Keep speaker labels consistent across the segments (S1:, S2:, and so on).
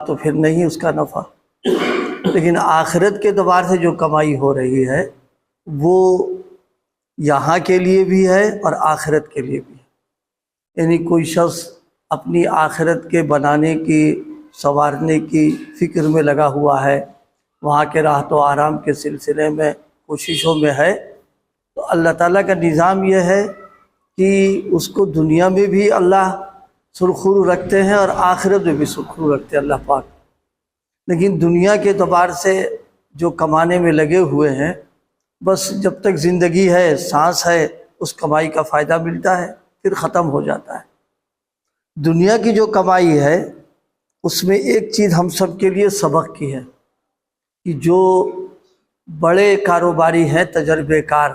S1: تو پھر نہیں اس کا نفع، لیکن آخرت کے اعتبار سے جو کمائی ہو رہی ہے وہ یہاں کے لیے بھی ہے اور آخرت کے لیے بھی ہے۔ یعنی کوئی شخص اپنی آخرت کے بنانے کی، سنوارنے کی فکر میں لگا ہوا ہے، وہاں کے راحت و آرام کے سلسلے میں کوششوں میں ہے، تو اللہ تعالیٰ کا نظام یہ ہے کہ اس کو دنیا میں بھی اللہ سرخرو رکھتے ہیں اور آخرت میں بھی سرخرو رکھتے ہیں اللہ پاک۔ لیکن دنیا کے اعتبار سے جو کمانے میں لگے ہوئے ہیں، بس جب تک زندگی ہے، سانس ہے، اس کمائی کا فائدہ ملتا ہے، پھر ختم ہو جاتا ہے۔ دنیا کی جو کمائی ہے اس میں ایک چیز ہم سب کے لیے سبق کی ہے کہ جو بڑے کاروباری ہیں، تجربے کار،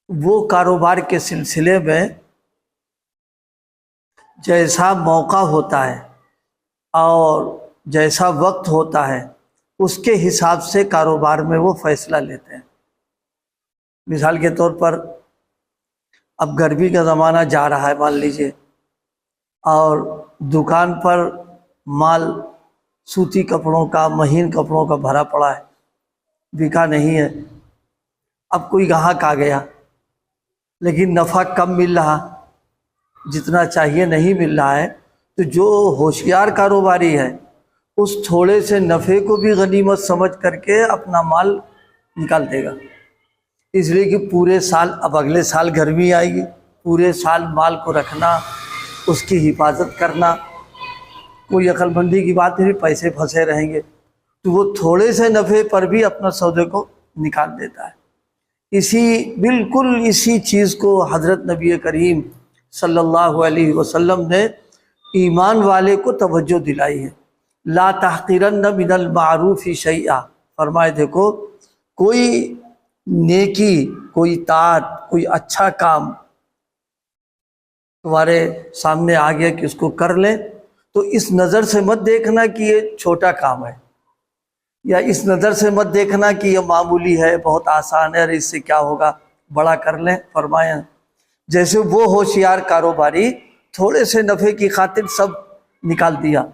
S1: وہ کاروبار کے سلسلے میں جیسا موقع ہوتا ہے اور جیسا وقت ہوتا ہے اس کے حساب سے کاروبار میں وہ فیصلہ لیتے ہیں۔ مثال کے طور پر اب گرمی کا زمانہ جا رہا ہے مان لیجئے، اور دکان پر مال سوتی کپڑوں کا، مہین کپڑوں کا بھرا پڑا ہے، بکا نہیں ہے۔ اب کوئی گاہک آ گیا لیکن نفع کم مل رہا، جتنا چاہیے نہیں مل رہا ہے، تو جو ہوشیار کاروباری ہے اس تھوڑے سے نفع کو بھی غنیمت سمجھ کر کے اپنا مال نکال دے گا، اس لیے کہ پورے سال، اب اگلے سال گرمی آئے گی، پورے سال مال کو رکھنا، اس کی حفاظت کرنا، کوئی عقل مندی کی بات نہیں، پیسے پھنسے رہیں گے، تو وہ تھوڑے سے نفع پر بھی اپنا سودے کو نکال دیتا ہے۔ بالکل اسی چیز کو حضرت نبی کریم صلی اللہ علیہ وسلم نے ایمان والے کو توجہ دلائی ہے۔ لا تحقرن من المعروف شیئا، فرمائے دیکھو کوئی نیکی، کوئی طاعت، کوئی اچھا کام تمہارے سامنے آ گیا کہ اس کو کر لیں، تو اس نظر سے مت دیکھنا کہ یہ چھوٹا کام ہے، یا اس نظر سے مت دیکھنا کہ یہ معمولی ہے، بہت آسان ہے اور اس سے کیا ہوگا، بڑا کر لیں۔ فرمایا جیسے وہ ہوشیار کاروباری تھوڑے سے نفع کی خاطر سب نکال دیا،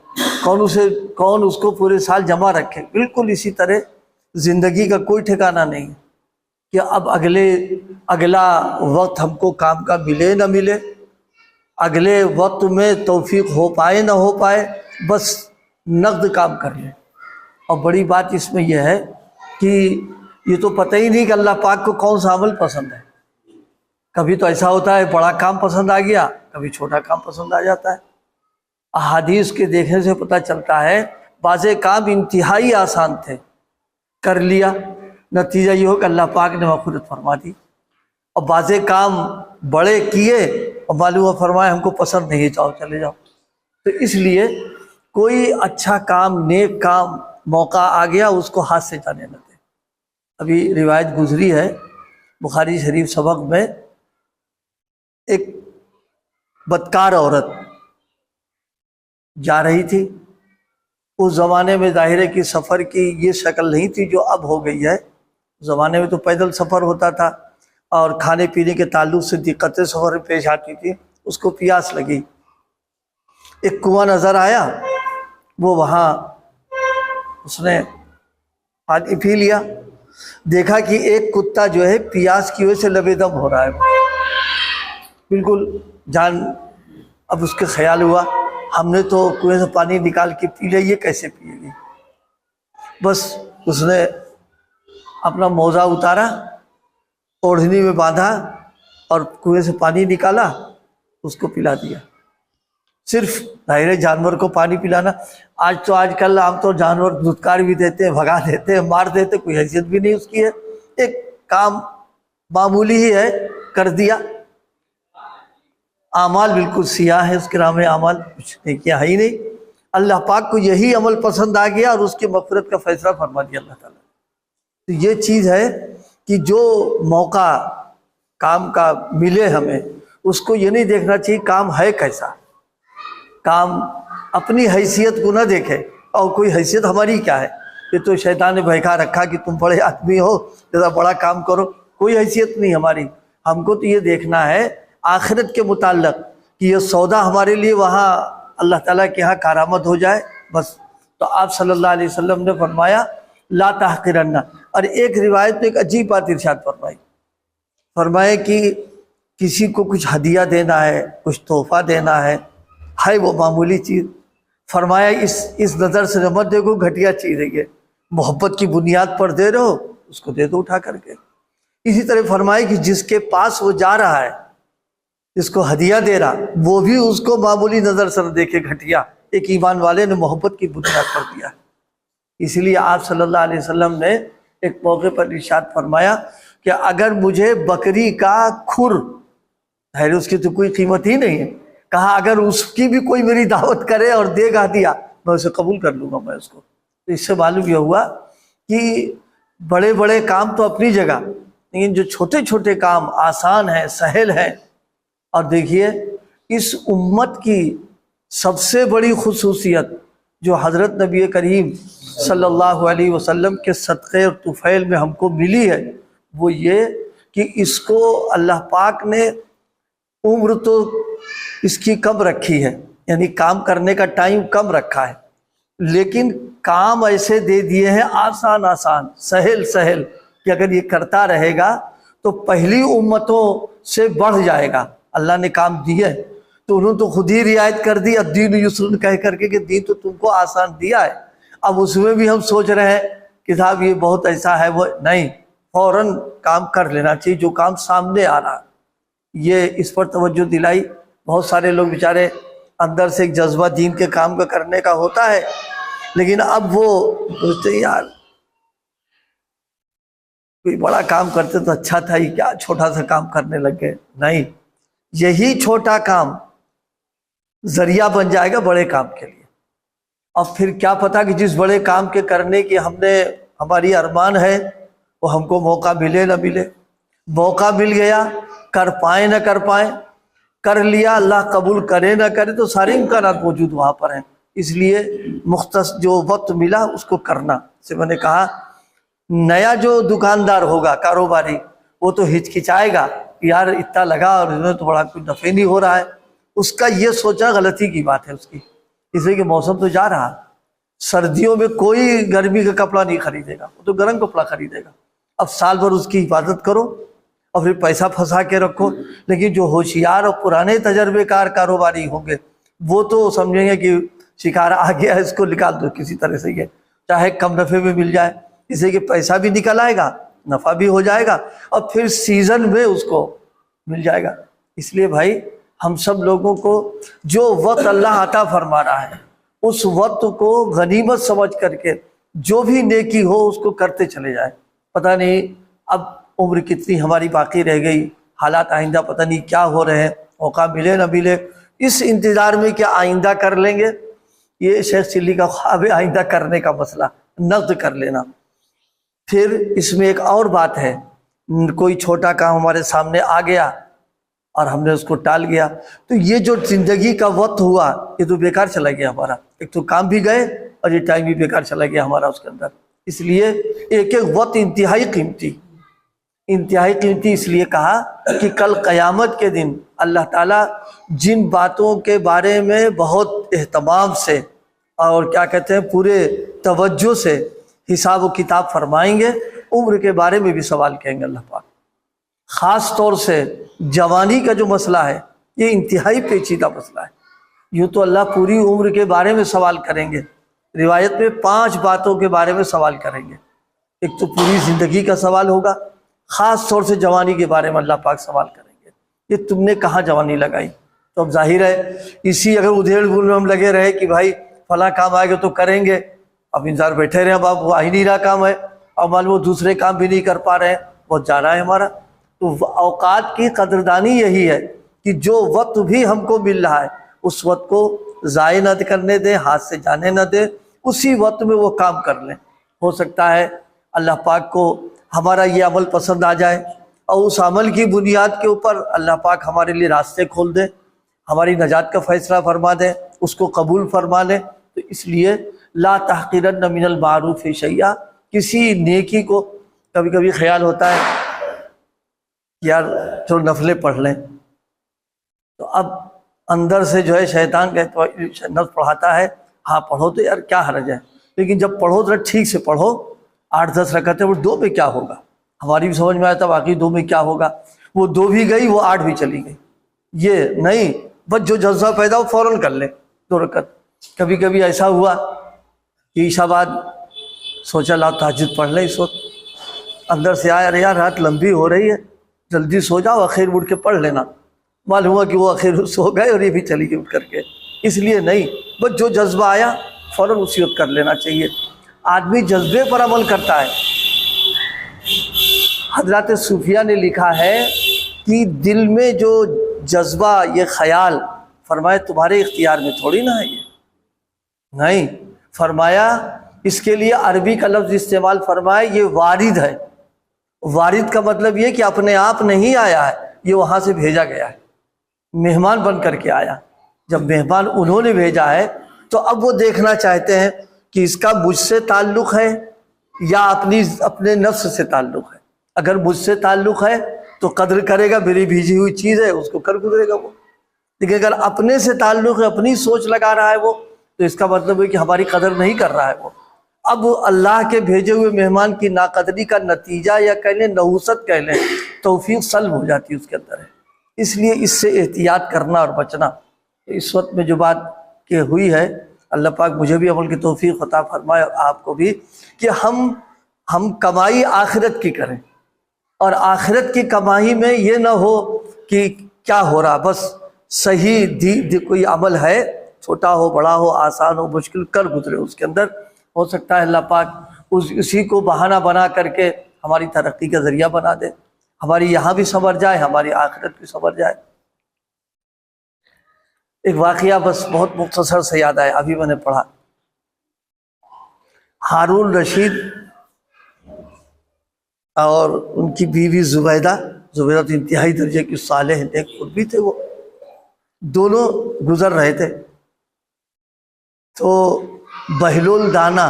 S1: کون اس کو پورے سال جمع رکھے۔ بالکل اسی طرح زندگی کا کوئی ٹھکانہ نہیں کہ اب اگلا وقت ہم کو کام کا ملے نہ ملے، اگلے وقت میں توفیق ہو پائے نہ ہو پائے، بس نقد کام کر لیں۔ اور بڑی بات اس میں یہ ہے کہ یہ تو پتہ ہی نہیں کہ اللہ پاک کو کون سا عمل پسند ہے۔ کبھی تو ایسا ہوتا ہے بڑا کام پسند آ گیا، کبھی چھوٹا کام پسند آ جاتا ہے۔ احادیث کے دیکھنے سے پتہ چلتا ہے بعض کام انتہائی آسان تھے، کر لیا، نتیجہ یہ ہو کہ اللہ پاک نے مغفرت فرما دی، اور بعض کام بڑے کیے اور معلوم فرمائے ہم کو پسند نہیں، جاؤ چلے جاؤ۔ تو اس لیے کوئی اچھا کام، نیک کام موقع آ گیا اس کو ہاتھ سے جانے نہ دیں۔ ابھی روایت گزری ہے بخاری شریف سبق میں، ایک بدکار عورت جا رہی تھی۔ اس زمانے میں ظاہر ہے کہ سفر کی یہ شکل نہیں تھی جو اب ہو گئی ہے، زمانے میں تو پیدل سفر ہوتا تھا اور کھانے پینے کے تعلق سے دقتیں سفر میں پیش آتی تھی۔ اس کو پیاس لگی، ایک کنواں نظر آیا، وہ وہاں اس نے پانی پی لیا۔ دیکھا کہ ایک کتا جو ہے پیاس کی وجہ سے لبے دم ہو رہا ہے، بالکل جان۔ اب اس کے خیال ہوا ہم نے تو کنویں سے پانی نکال کے پی لیا، یہ کیسے پیے گی؟ بس اس نے اپنا موزہ اتارا، اوڑھنی میں باندھا اور کنویں سے پانی نکالا، اس کو پلا دیا۔ صرف ظاہر جانور کو پانی پلانا، آج کل عام طور جانور دھتکار بھی دیتے ہیں، بھگا دیتے ہیں، مار دیتے، کوئی حیثیت بھی نہیں اس کی ہے، ایک کام معمولی ہی ہے، کر دیا۔ اعمال بالکل سیاہ ہے اس کے نام اعمال، کچھ نیکیاں ہے ہی نہیں۔ اللہ پاک کو یہی عمل پسند آ گیا اور اس کی مغفرت کا فیصلہ فرما دیا اللہ تعالیٰ۔ تو یہ چیز ہے کہ جو موقع کام کا ملے ہمیں، اس کو یہ نہیں دیکھنا چاہیے کام ہے کیسا، کام اپنی حیثیت کو نہ دیکھے، اور کوئی حیثیت ہماری کیا ہے، یہ تو شیطان نے بہکا رکھا کہ تم بڑے آدمی ہو ذرا بڑا کام کرو، کوئی حیثیت نہیں ہماری۔ ہم کو تو یہ دیکھنا ہے آخرت کے متعلق کہ یہ سودا ہمارے لیے وہاں اللہ تعالیٰ کے ہاں کارآمد ہو جائے، بس تو آپ صلی اللہ علیہ وسلم نے فرمایا لا تحقرن. اور ایک روایت میں ایک عجیب بات ارشاد فرمائے کہ کسی کو کچھ ہدیہ دینا ہے، کچھ تحفہ دینا ہے وہ معمولی چیز، فرمایا اس نظر سے مت دیکھو گھٹیا چیز ہے، یہ محبت کی بنیاد پر دے رہو اس کو دے دو اٹھا کر کے. اسی طرح فرمایا کہ جس کے پاس وہ جا رہا ہے، جس کو ہدیہ دے رہا، وہ بھی اس کو معمولی نظر سے نہ دیکھے گھٹیا، ایک ایمان والے نے محبت کی بنیاد پر دیا. اس لیے آپ صلی اللہ علیہ وسلم نے ایک موقع پر ارشاد فرمایا کہ اگر مجھے بکری کا کھر ہے، اس کی تو کوئی قیمت ہی نہیں ہے، کہا اگر اس کی بھی کوئی میری دعوت کرے اور دے گا دیا میں اسے قبول کر لوں گا میں اس کو. تو اس سے معلوم یہ ہوا کہ بڑے بڑے کام تو اپنی جگہ، لیکن جو چھوٹے چھوٹے کام آسان ہیں، سہل ہیں. اور دیکھیے اس امت کی سب سے بڑی خصوصیت جو حضرت نبی کریم صلی اللہ علیہ وسلم کے صدقے اور طفیل میں ہم کو ملی ہے، وہ یہ کہ اس کو اللہ پاک نے عمر تو اس کی کم رکھی ہے، یعنی کام کرنے کا ٹائم کم رکھا ہے، لیکن کام ایسے دے دیے ہیں آسان آسان، سہل سہل، کہ اگر یہ کرتا رہے گا تو پہلی امتوں سے بڑھ جائے گا. اللہ نے کام دیا ہے تو انہوں تو خود ہی رعایت کر دی، الدین یسر کہہ کر کے کہ دین تو تم کو آسان دیا ہے. اب اس میں بھی ہم سوچ رہے ہیں کہ صاحب یہ بہت ایسا ہے، وہ نہیں، فوراً کام کر لینا چاہیے جو کام سامنے آ رہا. یہ اس پر توجہ دلائی. بہت سارے لوگ بیچارے اندر سے ایک جذبہ دین کے کام کا کرنے کا ہوتا ہے، لیکن اب وہ سوچتے ہیں یار کوئی بڑا کام کرتے تو اچھا تھا، ہی کیا چھوٹا سا کام کرنے لگ گئے. نہیں، یہی چھوٹا کام ذریعہ بن جائے گا بڑے کام کے لیے. اب پھر کیا پتا کہ جس بڑے کام کے کرنے کی ہماری ارمان ہے وہ ہم کو موقع ملے نہ ملے. موقع مل گیا، کر پائیں نہ کر پائیں، کر لیا اللہ قبول کرے نہ کرے تو سارے امکانات موجود وہاں پر ہیں. اس لیے مختص جو وقت ملا اس کو کرنا. سے میں نے کہا نیا جو دکاندار ہوگا کاروباری وہ تو ہچکچائے گا کہ یار اتنا لگا اور انہیں تو بڑا کوئی نفع نہیں ہو رہا ہے. اس کا یہ سوچنا غلطی کی بات ہے اس کی، اس لیے کہ موسم تو جا رہا، سردیوں میں کوئی گرمی کا کپڑا نہیں خریدے گا، وہ تو گرم کپڑا خریدے گا. اب سال بھر اس کی حفاظت کرو اور پھر پیسہ پھنسا کے رکھو. لیکن جو ہوشیار اور پرانے تجربے کار کاروباری ہوں گے وہ تو سمجھیں گے کہ شکار آ گیا ہے، اس کو نکال دو کسی طرح سے، یہ چاہے کم نفع میں مل جائے، اس لیے کہ پیسہ بھی نکل آئے گا، نفع بھی ہو جائے گا، اور پھر سیزن میں اس کو مل جائے گا. اس لیے بھائی ہم سب لوگوں کو جو وقت اللہ عطا فرما رہا ہے اس وقت کو غنیمت سمجھ کر کے جو بھی نیکی ہو اس کو کرتے چلے جائیں. پتہ نہیں اب عمر کتنی ہماری باقی رہ گئی، حالات آئندہ پتہ نہیں کیا ہو رہے ہیں، موقع ملے نہ ملے. اس انتظار میں کہ آئندہ کر لیں گے، یہ شیخ چلی کا خواب ہے آئندہ کرنے کا مسئلہ، نقد کر لینا. پھر اس میں ایک اور بات ہے، کوئی چھوٹا کام ہمارے سامنے آ گیا اور ہم نے اس کو ٹال گیا تو یہ جو زندگی کا وقت ہوا یہ تو بیکار چلا گیا ہمارا. ایک تو کام بھی گئے اور یہ ٹائم بھی بیکار چلا گیا ہمارا اس کے اندر. اس لیے ایک ایک وقت انتہائی قیمتی اس لیے کہا کہ کل قیامت کے دن اللہ تعالیٰ جن باتوں کے بارے میں بہت اہتمام سے اور کیا کہتے ہیں پورے توجہ سے حساب و کتاب فرمائیں گے، عمر کے بارے میں بھی سوال کریں گے اللہ پاک. خاص طور سے جوانی کا جو مسئلہ ہے یہ انتہائی پیچیدہ مسئلہ ہے. یوں تو اللہ پوری عمر کے بارے میں سوال کریں گے، روایت میں 5 باتوں کے بارے میں سوال کریں گے. ایک تو پوری زندگی کا سوال ہوگا، خاص طور سے جوانی کے بارے میں اللہ پاک سوال کریں گے کہ تم نے کہاں جوانی لگائی. تو اب ظاہر ہے اسی اگر ادھیڑ بول میں ہم لگے رہے کہ بھائی فلاں کام آئے گا تو کریں گے، اب انتظار بیٹھے رہے، اب وہ آ ہی نہیں رہا کام ہے، اب معلوم وہ دوسرے کام بھی نہیں کر پا رہے ہیں، بہت جا رہا ہے ہمارا. تو اوقات کی قدردانی یہی ہے کہ جو وقت بھی ہم کو مل رہا ہے اس وقت کو ضائع نہ کرنے دیں، ہاتھ سے جانے نہ دیں، اسی وقت میں وہ کام کر لیں. ہو سکتا ہے اللہ پاک کو ہمارا یہ عمل پسند آ جائے اور اس عمل کی بنیاد کے اوپر اللہ پاک ہمارے لیے راستے کھول دے، ہماری نجات کا فیصلہ فرما دے، اس کو قبول فرما لے. تو اس لیے لا تحقرن من المعروف شیئا، کسی نیکی کو کبھی کبھی خیال ہوتا ہے یار جو نفلیں پڑھ لیں، تو اب اندر سے جو ہے شیطان کہتا ہے نفل پڑھاتا ہے، ہاں پڑھو تو یار کیا حرج ہے، لیکن جب پڑھو ذرا ٹھیک سے پڑھو، 8-10 رکعتیں، وہ 2 میں کیا ہوگا؟ ہماری بھی سمجھ میں آیا تھا واقعی 2 میں کیا ہوگا، وہ 2 بھی گئی، وہ 8 بھی چلی گئی۔ یہ نہیں، بس جو جذبہ پیدا ہو فوراً کر لے 2 رکعت۔ کبھی کبھی ایسا ہوا کہ عشاء بعد سوچا لا تہجد پڑھ لیں، اس وقت اندر سے آیا، ارے یار رات لمبی ہو رہی ہے، جلدی سو جاؤ، اخیر اٹھ کے پڑھ لینا۔ معلوم ہوا کہ وہ اخیر سو گئے اور یہ بھی چلی گئی اٹھ کر کے۔ اس لیے نہیں، بس جو جذبہ آیا فوراً اسی وقت کر لینا چاہیے۔ آدمی جذبے پر عمل کرتا ہے۔ حضرات صوفیہ نے لکھا ہے کہ دل میں جو جذبہ، یہ خیال، فرمایا تمہارے اختیار میں تھوڑی نہ ہے، یہ نہیں، فرمایا اس کے لیے عربی کا لفظ استعمال فرمایا، یہ وارد ہے۔ وارد کا مطلب یہ کہ اپنے آپ نہیں آیا ہے، یہ وہاں سے بھیجا گیا ہے، مہمان بن کر کے آیا۔ جب مہمان انہوں نے بھیجا ہے تو اب وہ دیکھنا چاہتے ہیں کہ اس کا مجھ سے تعلق ہے یا اپنے نفس سے تعلق ہے۔ اگر مجھ سے تعلق ہے تو قدر کرے گا، میری بھیجی ہوئی چیز ہے اس کو کر گزرے گا وہ۔ لیکن اگر اپنے سے تعلق ہے، اپنی سوچ لگا رہا ہے وہ، تو اس کا مطلب ہے کہ ہماری قدر نہیں کر رہا ہے وہ۔ اب اللہ کے بھیجے ہوئے مہمان کی ناقدری کا نتیجہ، یا کہہ لیں نحوست کہہ لیں، توفیق سلب ہو جاتی ہے اس کے اندر ہے۔ اس لیے اس سے احتیاط کرنا اور بچنا۔ اس وقت میں جو بات کہ ہوئی ہے، اللہ پاک مجھے بھی عمل کی توفیق عطا فرمائے اور آپ کو بھی، کہ ہم کمائی آخرت کی کریں، اور آخرت کی کمائی میں یہ نہ ہو کہ کیا ہو رہا، بس صحیح کوئی عمل ہے، چھوٹا ہو بڑا ہو، آسان ہو مشکل، کر گزرے اس کے اندر۔ ہو سکتا ہے اللہ پاک اسی کو بہانہ بنا کر کے ہماری ترقی کا ذریعہ بنا دے، ہماری یہاں بھی سنور جائے، ہماری آخرت بھی سنور جائے۔ ایک واقعہ بس بہت مختصر سے یاد آیا، ابھی میں نے پڑھا۔ ہارون رشید اور ان کی بیوی زبیدہ تو انتہائی درجے کی صالح نیک قربی تھے، وہ دونوں گزر رہے تھے۔ تو بہلول دانا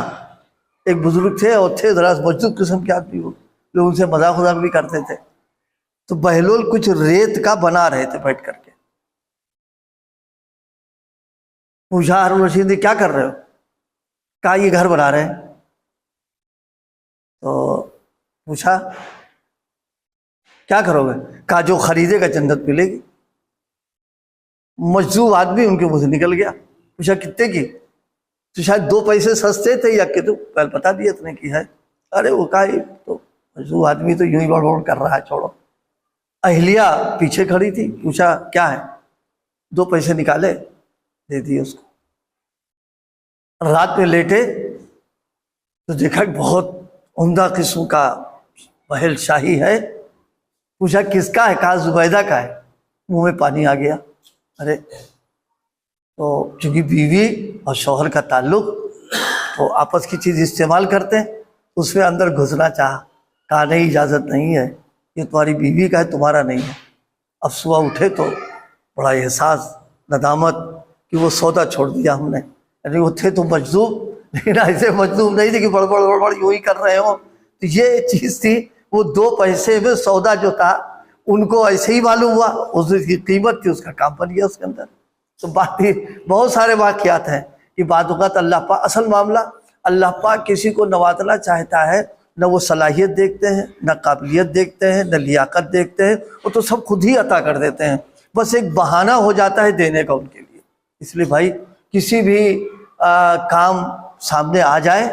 S1: ایک بزرگ تھے، اور تھے ذرا مجذوب قسم کے آدمی، وہ لوگ ان سے مذاق بھی کرتے تھے۔ تو بہلول کچھ ریت کا بنا رہے تھے بیٹھ کر کے۔ پوچھا ہارون رشید نے کیا کر رہے ہو؟ کہا یہ گھر بنا رہے ہیں۔ تو پوچھا کیا کرو گے؟ کہا جو خریدے گا جنت ملے گی۔ مجذوب آدمی ان کے منہ سے نکل گیا۔ پوچھا کتنے کی؟ تو شاید 2 پیسے سستے تھے یا کہ تو پہلے بتا دیا اتنے کی ہے۔ ارے وہ کہا تو مجذوب آدمی تو یوں ہی بڑبڑ کر رہا ہے، چھوڑو۔ اہلیہ پیچھے کھڑی تھی، پوچھا کیا ہے؟ 2 پیسے نکالے، دے دیے اس کو۔ رات میں لیٹے تو دیکھا کہ بہت عمدہ قسم کا محل شاہی ہے۔ پوچھا کس کا ہے؟ کہا زبیدہ کا ہے۔ منہ میں پانی آ گیا۔ ارے تو چونکہ بیوی اور شوہر کا تعلق، تو آپس کی چیز استعمال کرتے ہیں، اس میں اندر گھسنا چاہا۔ کہا نہیں، اجازت نہیں ہے، یہ تمہاری بیوی کا ہے، تمہارا نہیں ہے۔ اب صبح اٹھے تو بڑا احساس، ندامت کہ وہ سودا چھوڑ دیا ہم نے۔ یعنی وہ تھے تو مجذوب، لیکن ایسے مجذوب نہیں تھے کہ بڑبڑ بڑبڑ یوں ہی کر رہے ہوں۔ تو یہ چیز تھی، وہ 2 پیسے میں سودا جو تھا ان کو ایسے ہی معلوم ہوا، اس کی قیمت تھی، اس کا کام بن گیا اس کے اندر۔ تو باقی بہت سارے واقعات ہیں کہ بعض اوقات اللہ پاک، اصل معاملہ اللہ پاک کسی کو نوازنا چاہتا ہے، نہ وہ صلاحیت دیکھتے ہیں، نہ قابلیت دیکھتے ہیں، نہ لیاقت دیکھتے ہیں، وہ تو سب خود ہی عطا کر دیتے ہیں، بس ایک بہانہ ہو جاتا ہے دینے کا ان کے لیے۔ اس لیے بھائی کسی بھی کام سامنے آ جائے